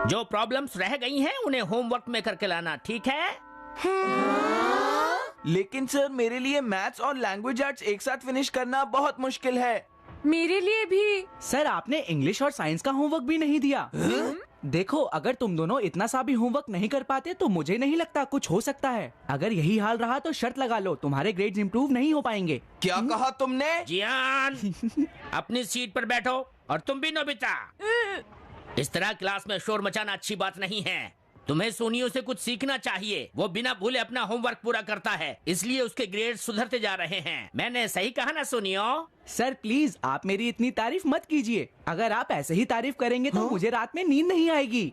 जो प्रॉब्लम्स रह गई हैं उन्हें होमवर्क में करके लाना, ठीक है? लेकिन सर मेरे लिए मैथ्स और लैंग्वेज आर्ट्स एक साथ फिनिश करना बहुत मुश्किल है। मेरे लिए भी। सर आपने इंग्लिश और साइंस का होमवर्क भी नहीं दिया। देखो अगर तुम दोनों इतना सा भी होमवर्क नहीं कर पाते तो मुझे नहीं लगता कुछ हो सकता है। अगर यही हाल रहा तो शर्त लगा लो तुम्हारे ग्रेड्स इम्प्रूव नहीं हो पाएंगे। क्या कहा तुमने? जियान, अपनी सीट पर बैठो और तुम भी नोबिता। इस तरह क्लास में शोर मचाना अच्छी बात नहीं है। तुम्हें सोनियो से कुछ सीखना चाहिए। वो बिना भूले अपना होमवर्क पूरा करता है, इसलिए उसके ग्रेड सुधरते जा रहे हैं। मैंने सही कहा ना सोनियो? सर प्लीज आप मेरी इतनी तारीफ मत कीजिए। अगर आप ऐसे ही तारीफ करेंगे तो मुझे रात में नींद नहीं आएगी।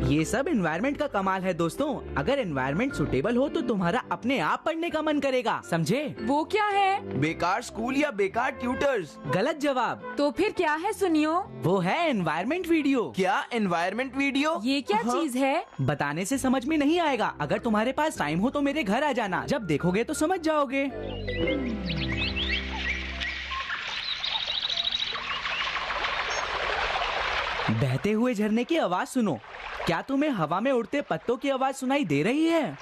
ये सब एनवायरनमेंट का कमाल है दोस्तों। अगर एनवायरनमेंट सुटेबल हो तो तुम्हारा अपने आप पढ़ने का मन करेगा, समझे? वो क्या है? बेकार स्कूल या बेकार ट्यूटर्स? गलत जवाब। तो फिर क्या है सुनियो? वो है एनवायरनमेंट वीडियो। क्या एनवायरनमेंट वीडियो? ये क्या चीज है? बताने से समझ में नहीं आएगा। अगर तुम्हारे पास टाइम हो तो मेरे घर आ जाना, जब देखोगे तो समझ जाओगे। बहते हुए झरने की आवाज सुनो। क्या तुम्हें हवा में उड़ते पत्तों की आवाज सुनाई दे रही है?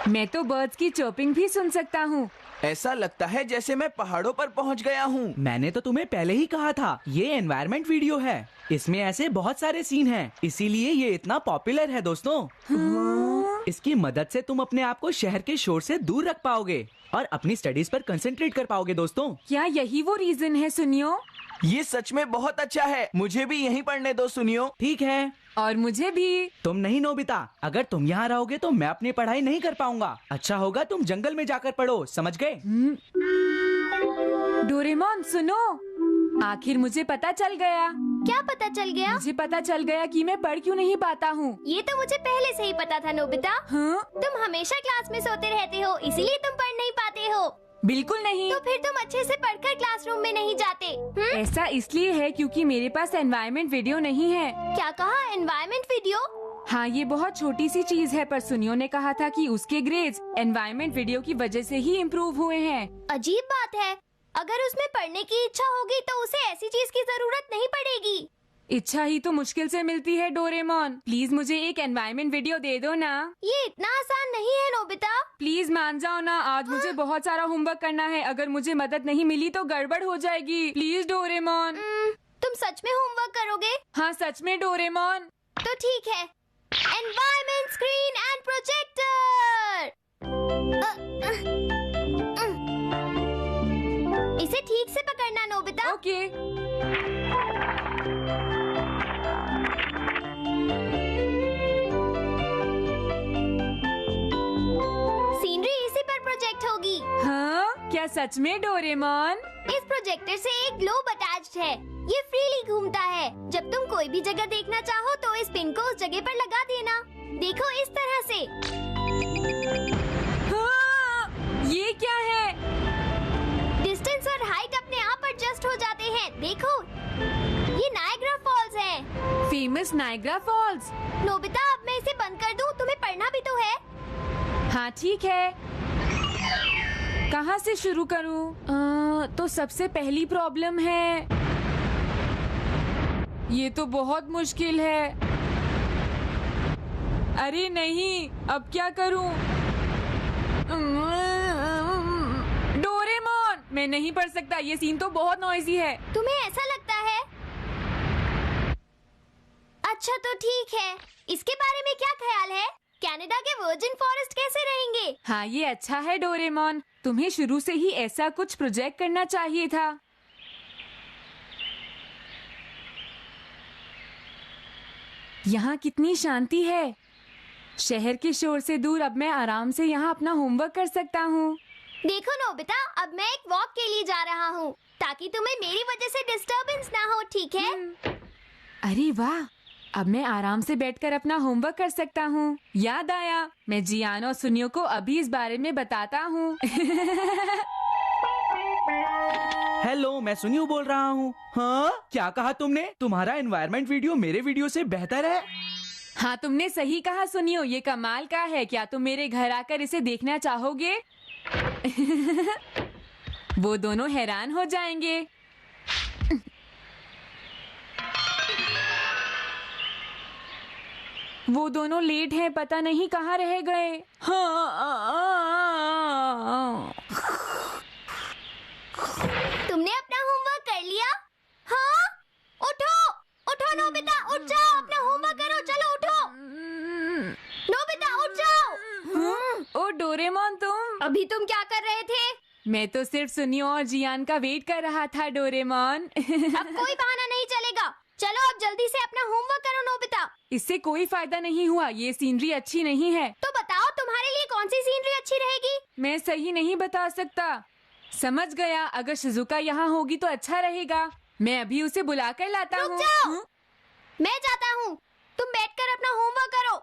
मैं तो बर्ड्स की चोपिंग भी सुन सकता हूँ। ऐसा लगता है जैसे मैं पहाड़ों पर पहुंच गया हूँ। मैंने तो तुम्हें पहले ही कहा था ये एनवायरनमेंट वीडियो है। इसमें ऐसे बहुत सारे सीन हैं, इसीलिए ये इतना पॉपुलर है दोस्तों। इसकी मदद से तुम अपने आप को शहर के शोर से दूर रख पाओगे और अपनी स्टडीज पर कंसंट्रेट कर पाओगे दोस्तों। क्या यही वो रीजन है सुनियो? ये सच में बहुत अच्छा है। मुझे भी यहीं पढ़ने दो सुनियो। ठीक है। और मुझे भी। तुम नहीं नोबिता, अगर तुम यहाँ रहोगे तो मैं अपनी पढ़ाई नहीं कर पाऊंगा। अच्छा होगा तुम जंगल में जाकर पढ़ो, समझ गए? डोरेमोन सुनो, आखिर मुझे पता चल गया। क्या पता चल गया? मुझे पता चल गया कि मैं पढ़ क्यों नहीं पाता हूँ। ये तो मुझे पहले से ही पता था नोबिता। हाँ? तुम हमेशा क्लास में सोते रहते हो, इसीलिए तुम पढ़ नहीं पाते हो। बिल्कुल नहीं। तो फिर तुम अच्छे से पढ़कर क्लासरूम में नहीं जाते? ऐसा इसलिए है क्योंकि मेरे पास एनवायरनमेंट वीडियो नहीं है। क्या कहा? Environment video? हाँ, ये बहुत छोटी सी चीज है, पर सुनियो ने कहा था कि उसके ग्रेड्स एनवायरनमेंट वीडियो की वजह से ही इम्प्रूव हुए हैं। अजीब बात है। अगर उसमें पढ़ने की इच्छा होगी तो उसे ऐसी चीज की जरूरत नहीं पड़ेगी। इच्छा ही तो मुश्किल से मिलती है डोरेमोन। प्लीज मुझे एक एनवायरनमेंट वीडियो दे दो ना। ये इतना आसान नहीं है नोबिता। प्लीज मान जाओ ना, आज मुझे बहुत सारा होमवर्क करना है। अगर मुझे मदद नहीं मिली तो गड़बड़ हो जाएगी। Please Doraemon. तुम सच में होमवर्क करोगे? हाँ सच में डोरेमोन। तो ठीक है। Environment screen and projector. इसे ठीक से पकड़ना नोबिता। ओके। सीनरी इसी पर प्रोजेक्ट होगी। हाँ क्या सच में डोरेमोन? इस प्रोजेक्टर से एक ग्लोब अटैच्ड है। ये फ्रीली घूमता है। जब तुम कोई भी जगह देखना चाहो तो इस पिन को उस जगह पर लगा देना। देखो इस तरह से। हाँ, ये क्या है? डिस्टेंस और हाइट अपने आप एडजस्ट हो जाते हैं। देखो ये नायग्रा फॉल्स है। Famous Niagara false. नोबिता अब मैं इसे बंद कर दूं? तुम्हें पढ़ना भी तो है। हाँ ठीक है। कहाँ से शुरू करूँ? तो सबसे पहली प्रॉब्लम है, ये तो बहुत मुश्किल है। अरे नहीं, अब क्या करूँ? डोरेमोन, मैं नहीं पढ़ सकता। ये सीन तो बहुत नॉइजी है। तुम्हें ऐसा लगता है? अच्छा तो ठीक है। इसके बारे में क्या ख्याल है? कनाडा के वर्जिन फॉरेस्ट कैसे रहेंगे? हाँ ये अच्छा है डोरेमोन। तुम्हें शुरू से ही ऐसा कुछ प्रोजेक्ट करना चाहिए था। यहाँ कितनी शांति है। शहर के शोर से दूर अब मैं आराम से यहाँ अपना होमवर्क कर सकता हूँ। देखो नोबिता, अब मैं एक वॉक के लिए जा रहा हूँ ताकि तुम्हें मेरी वजह से डिस्टरबेंस ना हो, ठीक है? अरे वाह, अब मैं आराम से बैठकर अपना होमवर्क कर सकता हूँ। याद आया, मैं जियान और सुनियो को अभी इस बारे में बताता हूँ। हेलो, मैं सुनियो बोल रहा हूँ। हाँ क्या कहा तुमने? तुम्हारा एनवायरनमेंट वीडियो मेरे वीडियो से बेहतर है? हाँ तुमने सही कहा सुनियो, ये कमाल का है। क्या तुम मेरे घर आकर इसे देखना चाहोगे? वो दोनों हैरान हो जाएंगे। वो दोनों लेट हैं, पता नहीं कहाँ रह गए। हाँ। तुमने अपना होमवर्क कर लिया? हाँ? उठो उठो नोबिता, उठ जाओ, अपना होमवर्क करो, चलो उठो। नोबिता उठ जाओ। ओ डोरेमोन, तुम? अभी तुम क्या कर रहे थे? मैं तो सिर्फ सुनियो और जियान का वेट कर रहा था डोरेमोन। अब कोई बहाना नहीं चलेगा। चलो अब जल्दी से अपना होमवर्क करो नोबिता। इससे कोई फायदा नहीं हुआ, ये सीनरी अच्छी नहीं है। तो बताओ तुम्हारे लिए कौन सी सीनरी अच्छी रहेगी? मैं सही नहीं बता सकता। समझ गया, अगर शिजुका यहाँ होगी तो अच्छा रहेगा। मैं अभी उसे बुला कर लाता रुक हूँ। जाओ। मैं जाता हूँ, तुम बैठकर अपना होमवर्क करो।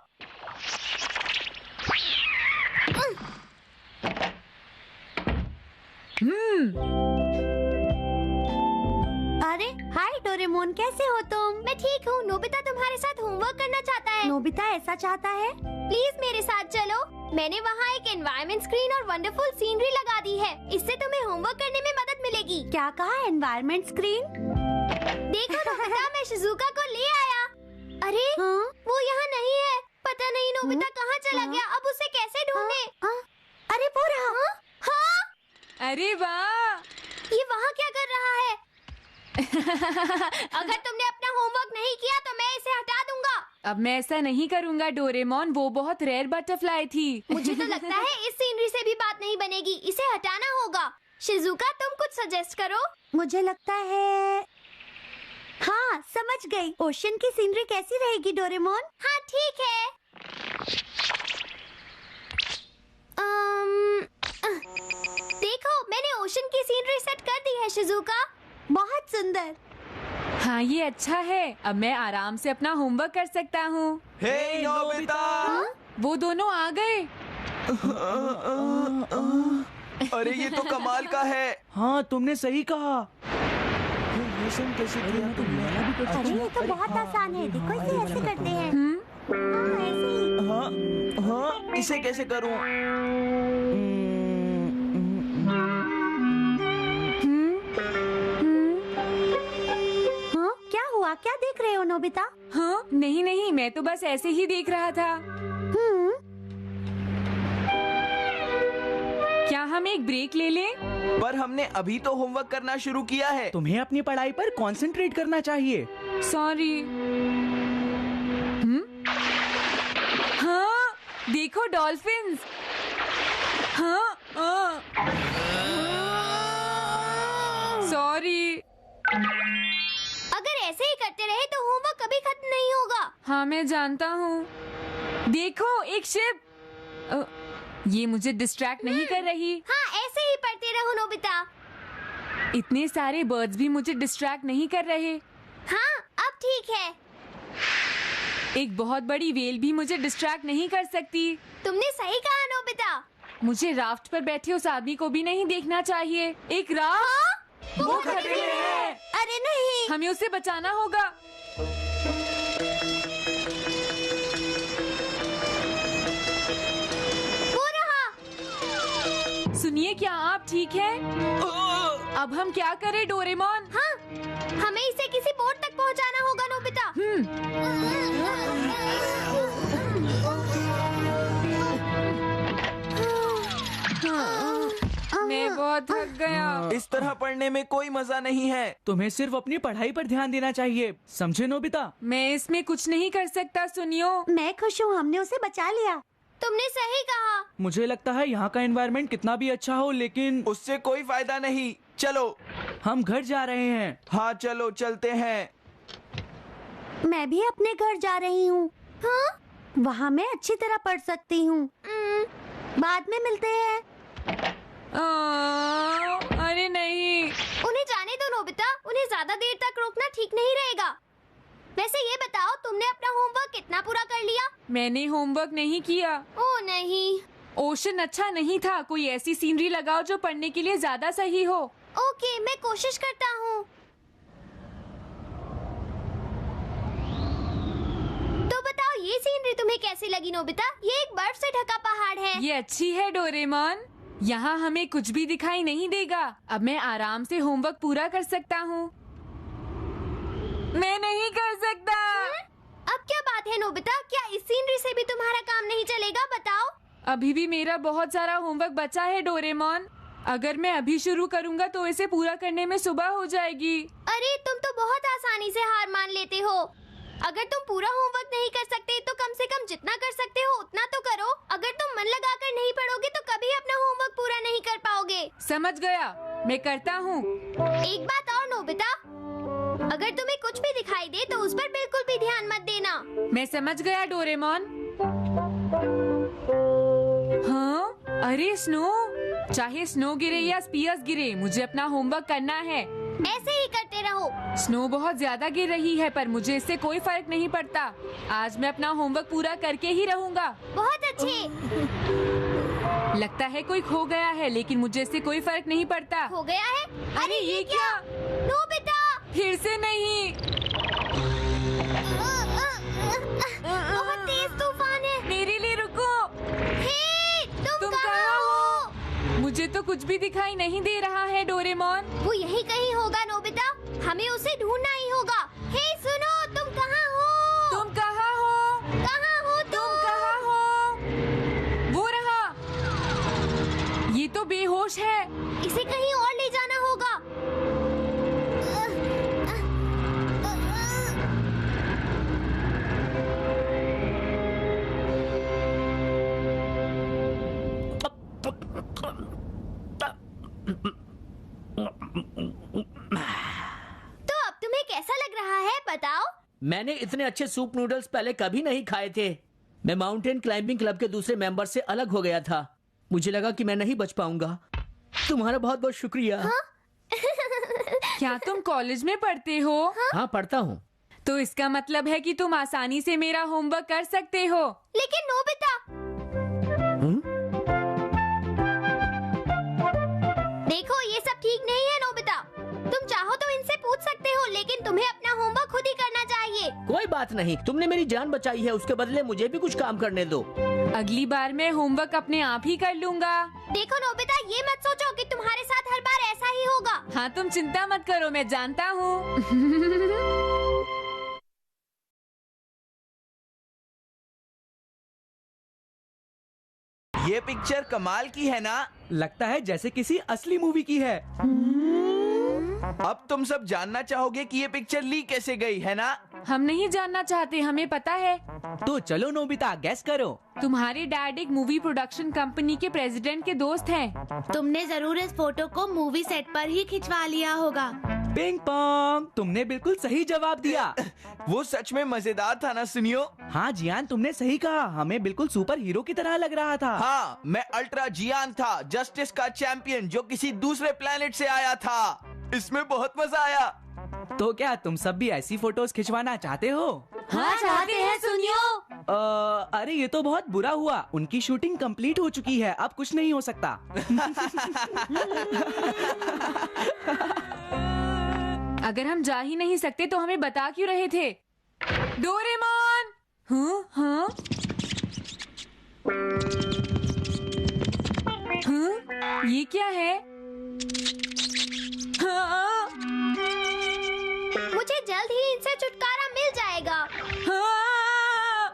अरे हाय डोरेमोन, कैसे हो तुम? मैं ठीक हूँ। नोबिता तुम्हारे साथ होमवर्क करना चाहता है। नोबिता ऐसा चाहता है? प्लीज मेरे साथ चलो। मैंने वहाँ एक एनवायरनमेंट स्क्रीन और वंडरफुल सीनरी लगा दी है। इससे तुम्हें होमवर्क करने में मदद मिलेगी। क्या कहा? Environment screen? देखो नोबिता, मैं शिजुका को ले आया। अरे वो यहाँ नहीं है। पता नहीं नोबिता कहाँ चला गया। अब उसे कैसे ढूंढे? अरे वो रहा। हाँ, अरे वाह। ये वहाँ क्या कर रहा है? अगर तुमने अपना होमवर्क नहीं किया तो मैं इसे हटा दूंगा। अब मैं ऐसा नहीं करूँगा डोरेमोन, वो बहुत रेयर बटरफ्लाई थी। मुझे तो लगता है इस सीनरी से भी बात नहीं बनेगी। इसे हटाना होगा। शिजुका, तुम कुछ सजेस्ट करो। मुझे लगता है हाँ, समझ गई। ओशन की सीनरी कैसी रहेगी डोरेमोन? हाँ ठीक है। देखो, मैंने ओशन की सीनरी सेट कर दी है शिजुका। बहुत सुंदर। हाँ, ये अच्छा है। अब मैं आराम से अपना होमवर्क कर सकता हूँ। हे नोबिता! वो दोनों आ गए। अरे ये तो कमाल का है। हाँ, तुमने सही कहा। ये कैसे किया तुमने? अरे ये तो बहुत आसान है। देखो इसे ऐसे करते हैं। हाँ, ऐसे ही। हाँ हाँ, इसे कैसे करूं? हाँ, क्या हुआ? क्या देख रहे हो नोबिता? हाँ, नहीं नहीं, मैं तो बस ऐसे ही देख रहा था। क्या हम एक ब्रेक ले लें? पर हमने अभी तो होमवर्क करना शुरू किया है। तुम्हें अपनी पढ़ाई पर कंसंट्रेट करना चाहिए। सॉरी। हाँ, देखो डॉल्फिन्स। हाँ, सॉरी। अगर ऐसे ही करते रहे तो होमवर्क कभी खत्म नहीं होगा। हाँ, मैं जानता हूँ। देखो, एक शिप। ये मुझे डिस्ट्रैक्ट नहीं कर रही। हाँ, ऐसे ही पढ़ते रहो नोबिता। इतने सारे बर्ड्स भी मुझे डिस्ट्रैक्ट नहीं कर रहे। हाँ, अब ठीक है। एक बहुत बड़ी वेल भी मुझे डिस्ट्रैक्ट नहीं कर सकती। तुमने सही कहा नोबिता। मुझे राफ्ट पर बैठे उस आदमी को भी नहीं देखना चाहिए। एक राफ्ट, वो खतरे में है। अरे नहीं। हमें उसे बचाना होगा। वो रहा। सुनिए, क्या आप ठीक हैं? अब हम क्या करें डोरेमोन? हाँ, हमें इसे किसी बोट तक पहुंचाना होगा नोबिता। मैं बहुत थक गया। इस तरह पढ़ने में कोई मजा नहीं है। तुम्हें सिर्फ अपनी पढ़ाई पर ध्यान देना चाहिए, समझे नोबिता? मैं इसमें कुछ नहीं कर सकता सुनियो। मैं खुश हूँ, हमने उसे बचा लिया। तुमने सही कहा। मुझे लगता है यहाँ का एनवायरनमेंट कितना भी अच्छा हो, लेकिन उससे कोई फायदा नहीं। चलो, हम घर जा रहे हैं। हाँ चलो चलते हैं। मैं भी अपने घर जा रही हूँ। हाँ? वहाँ मैं अच्छी तरह पढ़ सकती हूँ। बाद में मिलते हैं। अरे नहीं। उन्हें जाने दो नोबिता, उन्हें ज्यादा देर तक रोकना ठीक नहीं रहेगा। वैसे ये बताओ, तुमने अपना होमवर्क कितना पूरा कर लिया? मैंने होमवर्क नहीं किया। ओह नहीं। ओशन अच्छा नहीं था। कोई ऐसी सीनरी लगाओ जो पढ़ने के लिए ज्यादा सही हो। ओके, मैं कोशिश करता हूँ। तो बताओ, ये सीनरी तुम्हें कैसी लगी नोबिता? ये एक बर्फ से ढका पहाड़ है। ये अच्छी है डोरेमोन। यहाँ हमें कुछ भी दिखाई नहीं देगा। अब मैं आराम से होमवर्क पूरा कर सकता हूँ। मैं नहीं कर सकता। अब अब क्या बात है नोबिता, क्या इस सीनरी से भी तुम्हारा काम नहीं चलेगा? बताओ। अभी भी मेरा बहुत सारा होमवर्क बचा है डोरेमोन। अगर मैं अभी शुरू करूँगा तो इसे पूरा करने में सुबह हो जाएगी। अरे तुम तो बहुत आसानी से हार मान लेते हो। अगर तुम पूरा होमवर्क नहीं कर सकते तो कम से कम जितना कर सकते हो उतना तो करो। अगर तुम मन लगाकर नहीं पढ़ोगे तो कभी अपना होमवर्क पूरा नहीं कर पाओगे। समझ गया, मैं करता हूँ। एक बात और नोबिता, अगर तुम्हें कुछ भी दिखाई दे तो उस पर बिल्कुल भी ध्यान मत देना। मैं समझ गया डोरेमोन। हाँ, अरे स्नो, चाहे स्नो गिरे या स्पीयर्स गिरे, मुझे अपना होमवर्क करना है। ऐसे ही करते रहो। स्नो बहुत ज्यादा गिर रही है पर मुझे इससे कोई फर्क नहीं पड़ता। आज मैं अपना होमवर्क पूरा करके ही रहूँगा। बहुत अच्छे। लगता है कोई खो गया है लेकिन मुझे इससे कोई फर्क नहीं पड़ता। हो गया है? अरे ये क्या? नोबिता, फिर से नहीं। बहुत तेज तूफान है। मेरे लिए रुको। हे, तुम कहाँ कहाँ हो? मुझे तो कुछ भी दिखाई नहीं दे रहा है डोरेमोन। वो यहीं कहीं होगा नोबिता, हमें उसे ढूंढना ही होगा। हे सुनो, तुम कहाँ हो? तुम कहाँ हो? कहाँ हो तुम कहाँ हो? वो रहा। ये तो बेहोश है। इसे कहीं और ले जाना होगा। तो अब तुम्हें कैसा लग रहा है बताओ? मैंने इतने अच्छे सूप नूडल्स पहले कभी नहीं खाए थे। मैं माउंटेन क्लाइंबिंग क्लब के दूसरे मेंबर से अलग हो गया था। मुझे लगा कि मैं नहीं बच पाऊंगा। तुम्हारा बहुत बहुत शुक्रिया। क्या तुम कॉलेज में पढ़ते हो? हाँ, पढ़ता हूँ। तो इसका मतलब है कि तुम आसानी से मेरा होमवर्क कर सकते हो। लेकिन नोबिता, देखो ये सब ठीक नहीं है नोबिता। तुम चाहो तो इनसे पूछ सकते हो लेकिन तुम्हें अपना होमवर्क खुद ही करना चाहिए। कोई बात नहीं, तुमने मेरी जान बचाई है, उसके बदले मुझे भी कुछ काम करने दो। अगली बार मैं होमवर्क अपने आप ही कर लूँगा। देखो नोबिता, ये मत सोचो कि तुम्हारे साथ हर बार ऐसा ही होगा। हाँ, तुम चिंता मत करो, मैं जानता हूँ। ये पिक्चर कमाल की है ना? लगता है जैसे किसी असली मूवी की है। अब तुम सब जानना चाहोगे कि ये पिक्चर ली कैसे गई, है ना? हम नहीं जानना चाहते, हमें पता है। तो चलो नोबिता, गैस करो। तुम्हारे डैड एक मूवी प्रोडक्शन कंपनी के प्रेसिडेंट के दोस्त हैं। तुमने जरूर इस फोटो को मूवी सेट पर ही खिंचवा लिया होगा। पिंग पोंग, तुमने बिल्कुल सही जवाब दिया। वो सच में मजेदार था ना सुनियो? हाँ जियान, तुमने सही कहा, हमें बिल्कुल सुपर हीरो की तरह लग रहा था। हाँ, मैं अल्ट्रा जियान था, जस्टिस का चैंपियन जो किसी दूसरे प्लेनेट से आया था। इसमें बहुत मजा आया। तो क्या तुम सब भी ऐसी फोटोज खिंचवाना चाहते हो? हाँ चाहते हैं सुनियो। अरे ये तो बहुत बुरा हुआ, उनकी शूटिंग कंप्लीट हो चुकी है, अब कुछ नहीं हो सकता। अगर हम जा ही नहीं सकते तो हमें बता क्यों रहे थे? डोरेमोन! हाँ हाँ हाँ, ये क्या है? हाँ, मुझे जल्द ही इनसे छुटकारा मिल जाएगा। हाँ,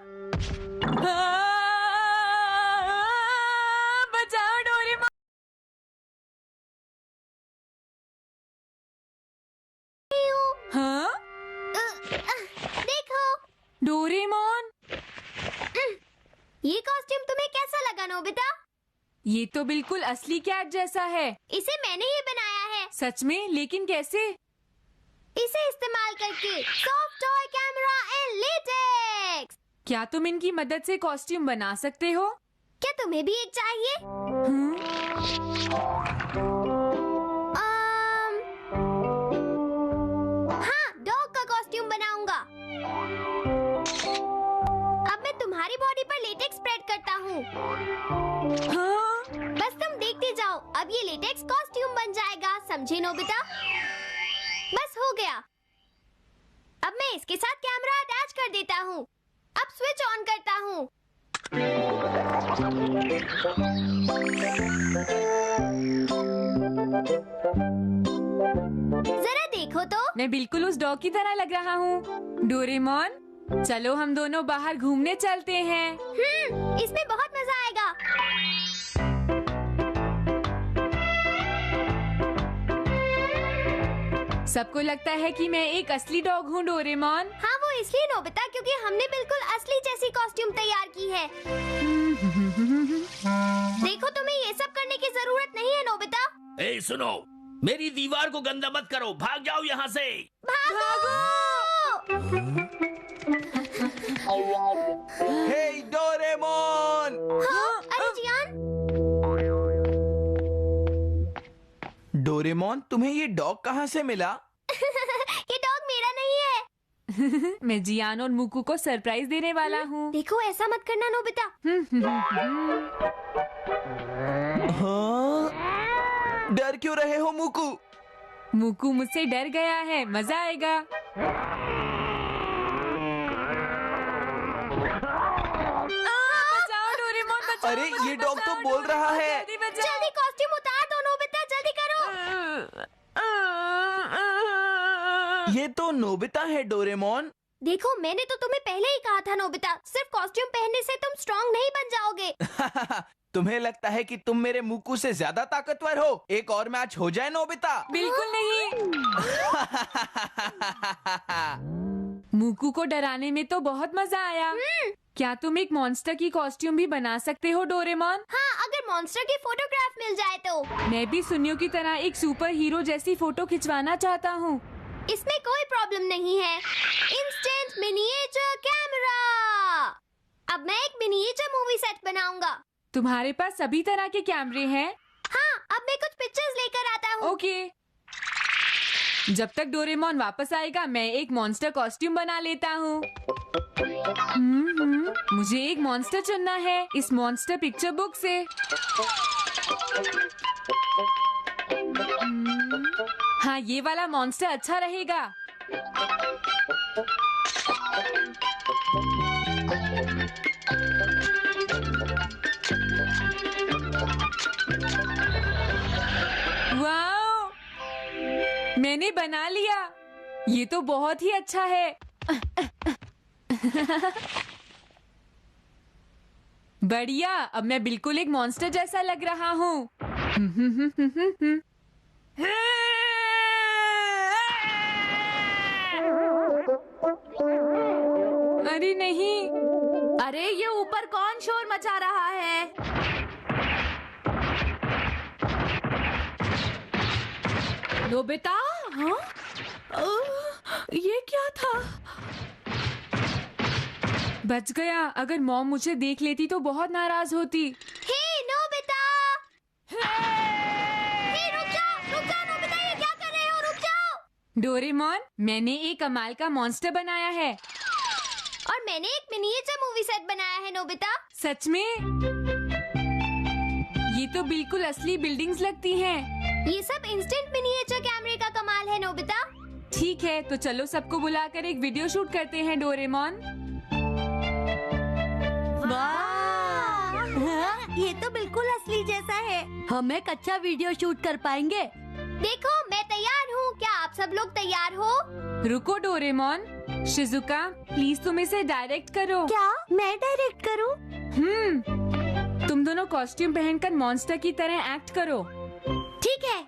हाँ, बचाओ डोरेमोन! हाँ, देखो, डोरेमोन! ये कॉस्ट्यूम तुम्हें कैसा लगा नोबिता? ये तो बिल्कुल असली कैट जैसा है। इसे मैंने ही बनाया है। सच में? लेकिन कैसे? इसे इस्तेमाल करके soft toy camera and latex. क्या तुम इनकी मदद से कॉस्ट्यूम बना सकते हो? क्या तुम्हें भी एक चाहिए? हाँ? हाँ, डॉग का कॉस्ट्यूम बनाऊंगा। अब मैं तुम्हारी बॉडी पर लेटेक्स स्प्रेड करता हूँ। हाँ? बस तुम देखते जाओ, अब ये लेटेक्स कॉस्ट्यूम बन जाएगा, समझे नोबिता? बस हो गया। अब मैं इसके साथ कैमरा अटैच कर देता हूँ। अब स्विच ऑन करता हूँ। जरा देखो तो। मैं बिल्कुल उस डॉग की तरह लग रहा हूँ। डोरेमोन, चलो हम दोनों बाहर घूमने चलते हैं। इसमें बहुत मजा आएगा। सबको लगता है कि मैं एक असली डॉग हूँ डोरेमोन। हाँ, वो इसलिए नोबिता क्योंकि हमने बिल्कुल असली जैसी कॉस्ट्यूम तैयार की है। देखो, तुम्हें ये सब करने की जरूरत नहीं है नोबिता। ए सुनो, मेरी दीवार को गंदा मत करो, भाग जाओ यहाँ से। भागो! हे डोरेमोन! अरे जियान, डोरेमोन, तुम्हें ये डॉग कहाँ से मिला? ये डॉग मेरा नहीं है। मैं जियान और मुकू को सरप्राइज देने वाला हूँ। देखो, ऐसा मत करना नोबिता। हाँ? डर क्यों रहे हो मुकू? मुकू मुझसे डर गया है, मजा आएगा। बचाओ डोरेमोन, बचाओ, अरे, मुझे ये डॉग तो बचाओ, बोल रहा है। जल्दी बचाओ। जल्दी कॉस्ट्यूम उतार दो नोबिता, जल्दी करो। ये तो नोबिता है डोरेमोन। देखो, मैंने तो तुम्हें पहले ही कहा था नोबिता, सिर्फ कॉस्ट्यूम पहनने से तुम स्ट्रॉन्ग नहीं बन जाओगे। तुम्हें लगता है कि तुम मेरे मुकू से ज्यादा ताकतवर हो? एक और मैच हो जाए नोबिता। बिल्कुल नहीं। मुकू को डराने में तो बहुत मजा आया। क्या तुम एक मॉन्स्टर की कॉस्ट्यूम भी बना सकते हो डोरेमोन? हाँ, अगर मॉन्स्टर की फोटोग्राफ मिल जाए तो। मैं भी सुनियो की तरह एक सुपर हीरो जैसी फोटो खिंचवाना चाहता हूँ। इसमें कोई प्रॉब्लम नहीं है। Instant miniature camera. अब मैं एक मिनिएचर मूवी सेट बनाऊंगा। तुम्हारे पास सभी तरह के कैमरे हैं? हाँ, अब मैं कुछ पिक्चर्स लेकर आता हूँ। ओके। जब तक डोरेमोन वापस आएगा, मैं एक मॉन्स्टर कॉस्ट्यूम बना लेता हूँ। मुझे एक मॉन्स्टर चुनना है इस मॉन्स्टर पिक्चर बुक से। हाँ, ये वाला मॉन्स्टर अच्छा रहेगा। वाओ! मैंने बना लिया। ये तो बहुत ही अच्छा है। बढ़िया, अब मैं बिल्कुल एक मॉन्स्टर जैसा लग रहा हूँ। अरे नहीं। अरे, ये ऊपर कौन शोर मचा रहा है? नोबिता? हाँ? ये क्या था? बच गया। अगर मॉम मुझे देख लेती तो बहुत नाराज होती। हे नोबिता! हे रुक जाओ नोबिता, ये क्या कर रहे हो? रुक जाओ। डोरेमोन, मैंने एक कमाल का मॉन्स्टर बनाया है। और मैंने एक मिनिएचर मूवी सेट बनाया है नोबिता। सच में? ये तो बिल्कुल असली बिल्डिंग्स लगती हैं। ये सब इंस्टेंट मिनिएचर कैमरे का कमाल है नोबिता। ठीक है, तो चलो सबको बुलाकर एक वीडियो शूट करते हैं डोरेमोन। वाह! ये तो बिल्कुल असली जैसा है। हम एक अच्छा वीडियो शूट कर पाएंगे। देखो, मैं तैयार हूँ। क्या आप सब लोग तैयार हो? रुको डोरेमोन। शिजुका, प्लीज तुम इसे डायरेक्ट करो। क्या मैं डायरेक्ट करूं? तुम दोनों कॉस्ट्यूम पहनकर मॉन्स्टर की तरह एक्ट करो। ठीक है।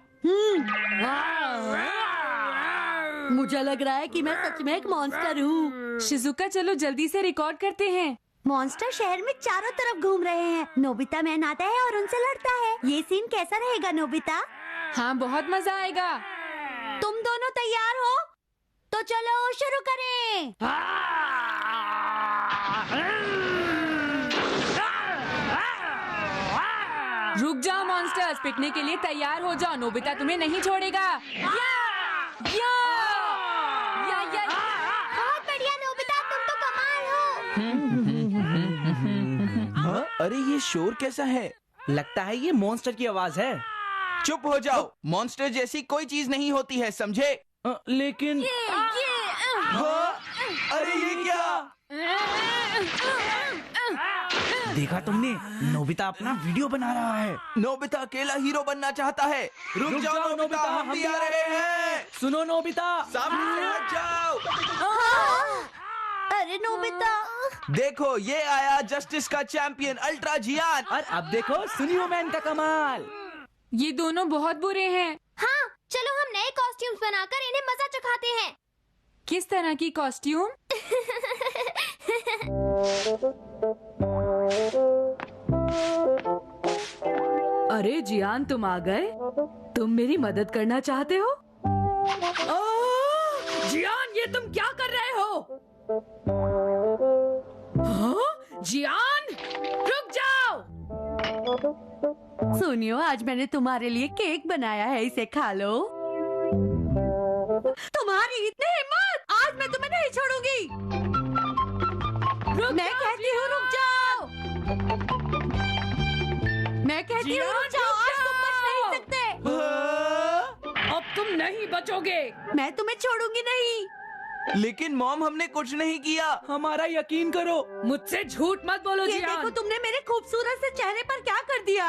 मुझे लग रहा है कि मैं सच में एक मॉन्स्टर हूँ। शिजुका, चलो जल्दी से रिकॉर्ड करते हैं। मॉन्स्टर शहर में चारों तरफ घूम रहे हैं। नोबिता मैन आता है और उनसे लड़ता है। ये सीन कैसा रहेगा नोबिता? हाँ, बहुत मजा आएगा। तुम दोनों तैयार हो? तो चलो शुरू करें। रुक जाओ मॉन्स्टर्स, पिटने के लिए तैयार हो जाओ। नोबिता तुम्हें नहीं छोड़ेगा। बहुत बढ़िया नोबिता, तुम तो कमाल हो। हाँ? अरे, ये शोर कैसा है? लगता है ये मॉन्स्टर की आवाज है। चुप हो जाओ। मॉन्स्टर जैसी कोई चीज नहीं होती है, समझे? लेकिन हाँ? अरे, ये क्या? देखा तुमने? नोबिता अपना वीडियो बना रहा है। नोबिता अकेला हीरो बनना चाहता है। रुक जाओ नोबिता, हम भी आ रहे हैं। सुनो नोबिता, सामने से हट जाओ। अरे नोबिता, देखो ये आया जस्टिस का चैंपियन अल्ट्रा जियान। और अब देखो सुनियो मैन का कमाल। ये दोनों बहुत बुरे हैं। हाँ, चलो हम नए कॉस्ट्यूम्स बनाकर इन्हें मजा चखाते हैं। किस तरह की कॉस्ट्यूम? अरे जियान, तुम आ गए। तुम मेरी मदद करना चाहते हो? जियान, ये तुम क्या कर रहे हो? हाँ? जियान, रुक जाओ। सुनियो, आज मैंने तुम्हारे लिए केक बनाया है, इसे खा लो। तुम्हारी इतनी हिम्मत, आज मैं तुम्हें नहीं छोड़ूंगी। मैं कहती हूँ रुक जाओ। मैं कहती हूँ रुक जाओ, आज तुम बच नहीं सकते। अब तुम नहीं बचोगे। मैं तुम्हें छोड़ूंगी नहीं। लेकिन मॉम, हमने कुछ नहीं किया। हमारा यकीन करो। मुझसे झूठ मत बोलो ये देखो, जियान। तुमने मेरे खूबसूरत से चेहरे पर क्या कर दिया।